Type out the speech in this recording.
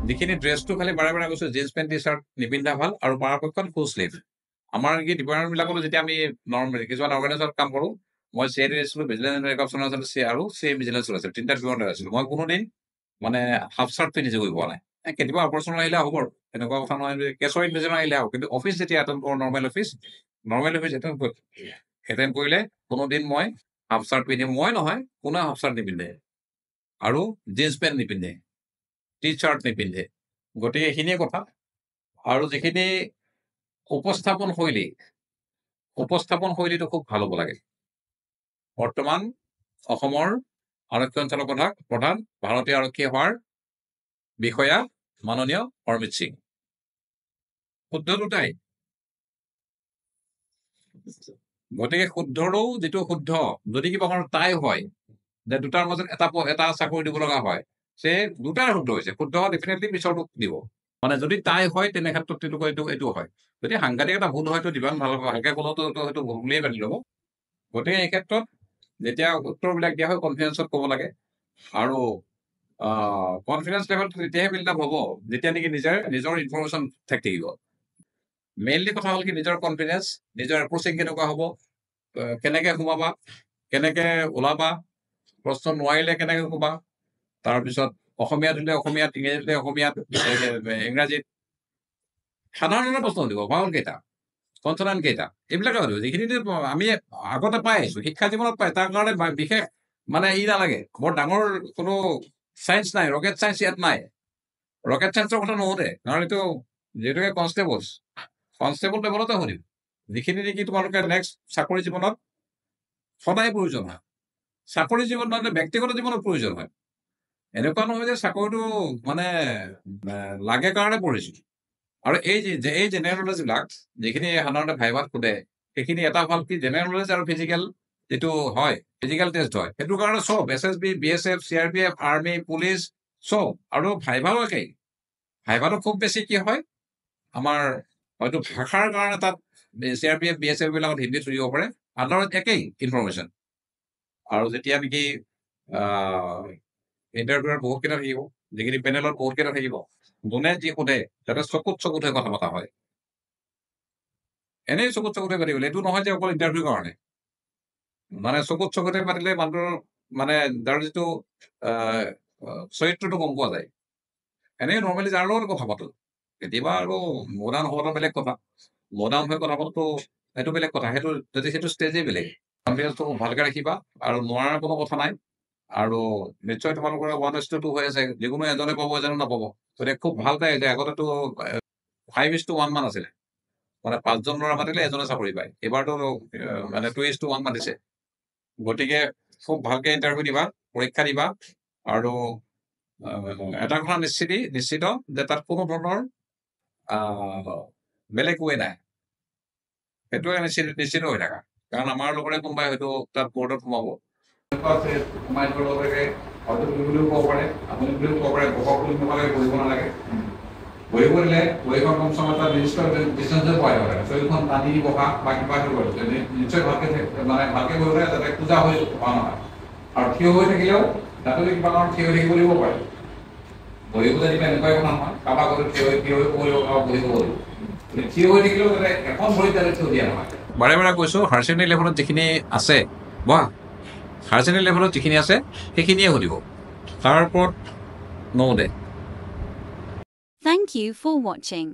যিখিনি ড্ৰেছটো খালি বাৰে বাৰে কৈছোঁ জিন্স পেণ্ট টি চাৰ্ট নিপিন্ধা ভাল আৰু পৰাপক্ষত ফুল স্লিভ আমাৰ কি ডিপাৰ্টমেণ্টবিলাকতো যেতিয়া আমি নৰ্মেল কিছুমান অৰ্গেনাইজেশ্যনত কাম কৰোঁ মই চি আই ডি আছিলোঁ ভিজিলেন্স ৰেকপশ্যন আছিলোঁ আৰু চি ভিজিলেন্স আছিলোঁ তিনিটা ডিপাৰ্টমেণ্ট আছিলোঁ মই কোনোদিন মানে হাফ চাৰ্ট পিন্ধি গৈ পোৱা নাই কেতিয়াবা অপাৰেশ্যন আহিলে হ'ব আৰু এনেকুৱা কথা নহয় কেছৰ ইনভেজন আহিলে আহক কিন্তু অফিচ যেতিয়া এটেণ্ড কৰোঁ নৰ্মেল অফিচ এটেণ্ড কৰিলে কোনোদিন মই হাফ চাৰ্ট পিন্ধিম মই নহয় কোনো হাফ চাৰ্ট নিপিন্ধে আৰু জিন্স পেণ্ট নিপিন্ধে টি চাৰ্ট নিপিন্ধে গতিকে এইখিনিয়ে কথা আৰু যিখিনি উপস্থাপন শৈলীটো খুব ভাল হ'ব লাগে বৰ্তমান অসমৰ আৰক্ষী সঞ্চালক প্ৰধান ভাৰতীয় আৰক্ষী সেৱাৰ বিষয়া মাননীয় অৰমিত সিং শুদ্ধ দুটাই গতিকে শুদ্ধৰো যিটো শুদ্ধ যদি কিবা কাৰণ তাই হয় যে দুটাৰ মাজত এটা চাকৰি দিব লগা হয় সে দুটাৰ শুদ্ধ হৈছে শুদ্ধ ডেফিনেটলি পিছৰটো দিব মানে যদি তাই হয় তেনে ক্ষেত্ৰত এইটো হয় যদি সাংঘাতিক এটা ভুল হয়তো যিমান ভালকে ক'লেতো সেইটো ভুল বুলিয়ে পাতি ল'ব গতিকে এই ক্ষেত্ৰত যেতিয়া উত্তৰবিলাক দিয়া হয় কনফিডেন্সত ক'ব লাগে আৰু কনফিডেন্স লেভেল তেতিয়াহে বিল্ড আপ হ'ব যেতিয়া নেকি নিজৰ ইনফৰমেশ্যন থাকিব মেইনলি কথা হ'ল কি নিজৰ কনফিডেন্স নিজৰ এপ্ৰচিং কেনেকুৱা হ'ব কেনেকে সোমাবা কেনেকে ওলাবা প্ৰশ্ন নোৱাৰিলে কেনেকে ক'বা তাৰপিছত অসমীয়াত দিলে অসমীয়াত ইংৰাজীত দিলে অসমীয়াত ইংৰাজীত সাধাৰণ প্ৰশ্ন দিব ভাৱল কেইটা কনচনেণ্ট কেইটা এইবিলাকে হ'ব যিখিনি আমি আগতে পাই আহিছো শিক্ষা জীৱনত পাই তাৰ কাৰণে বিশেষ মানে নালাগে বৰ ডাঙৰ কোনো চায়েন্স নাই ৰকেট চায়েন্স ইয়াত নাই ৰকেট চায়েন্সৰ কথা নুসুধে কাৰণ এইটো যিহেতুকে কনষ্টেবল লেভেলতে শুনিম যিখিনি নেকি তোমালোকে নেক্সট চাকৰি জীৱনত সদায় প্ৰয়োজন হয় চাকৰি জীৱন মানে ব্যক্তিগত জীৱনত প্ৰয়োজন হয় এনেকুৱা নহয় যে চাকৰিটো মানে লাগে কাৰণে পঢ়িছো আৰু এই জেনেৰেল নলেজবিলাক যিখিনি সাধাৰণতে ভাইভাত সোধে সেইখিনি এটা ভাল কি জেনেৰেল নলেজ আৰু ফিজিকেল যিটো হয় ফিজিকেল টেষ্ট হয় সেইটোৰ কাৰণে চব SSB BSF CRPF army police চব আৰু ভাইভাও একেই ভাইভাটো খুব বেছি কি হয় আমাৰ হয়তো ভাষাৰ কাৰণে তাত CRPF BSF বিলাকত হিন্দীত দিব পাৰে আদাৰত একেই ইনফৰমেশ্যন আৰু যেতিয়া নেকি ইণ্টাৰভিউৰ বহুত কেইটা থাকিব যিখিনি পেনেলত বহুত কেইটা থাকিব যোনে যি সোধে যাতে চকুত হৈ কথা পতা হয় এনেই চকুত পাতিবলৈ এইটো নহয় যে অকল ইণ্টাৰভিউৰ কাৰণে মানে চকুত পাতিলে মানুহৰ মানে তাৰ যিটো চৰিত্ৰটো গম পোৱা যায় এনেই নৰ্মেলি যাৰ লগত কথা পাতো কেতিয়াবা আৰু মডাৰ্ণ হোৱাটো বেলেগ কথা মডাৰ্ণ হৈ কথা পাতো সেইটো বেলেগ কথা সেইটো ষ্টেজেই বেলেগ কনফিডেন্সটো ভালকে ৰাখিবা আৰু নোৱাৰাৰ কোনো কথা নাই আৰু নিশ্চয় তোমালোকৰ 1:2 হৈ আছে যিকোনো এজনে পাব এজনে নাপাব গতিকে খুব ভাল পায় যে আগতেতো 5:1 মান আছিলে মানে 5জন ল'ৰা মাতিলে এজনে চাকৰি পায় এইবাৰতো মানে 2:1 মাতিছে গতিকে খুব ভালকে ইণ্টাৰভিউ দিবা পৰীক্ষা দিবা আৰু এটা কথা নিশ্চিত যে তাত কোনো ধৰণৰ বেলেগ ৱে নাই সেইটোৱে নিশ্চিত হৈ থাকা কাৰণ আমাৰ লগতে কোনোবাই হয়তো তাত বৰ্ডত সোমাব সোমাই দিব লাগে হয়তো তুমি বুলিও ক'ব পাৰে আপুনি বুলিও ক'ব পাৰে বহক বুলি তোমালোকে কৰিব নালাগে বহিব দিলে বহিখন কম সময় এটা নিৰ্দিষ্ট ডিষ্টেঞ্চে পোৱা যাব লাগে চকীখন টানি বহা বা কিবা নিশ্চয় ভালকে মানে ভালকে বহিলে যাতে পূজা হৈ হোৱা নহয় আৰু থিয় হৈ থাকিলেও তাতো কিবা কাৰণ থিয় হৈ থাকিব দিব পাৰে বহিব জানিবা এনেকুৱাই কথা নহয় কাৰোবাক থিয় হৈ বহিব থিয় হৈ থাকিলেও যাতে এখন ভৰিত যাতে থিয় দিয়া নহয় বাৰে বাৰে কৈছো হায়াৰ ছেকেণ্ডেৰী লেভেলত যিখিনি আছে হায়াৰ ছেকেণ্ডেৰী লেভেলত যিখিনি আছে সেইখিনিয়ে সুধিব তাৰ ওপৰত নোসোধে Thank you for watching.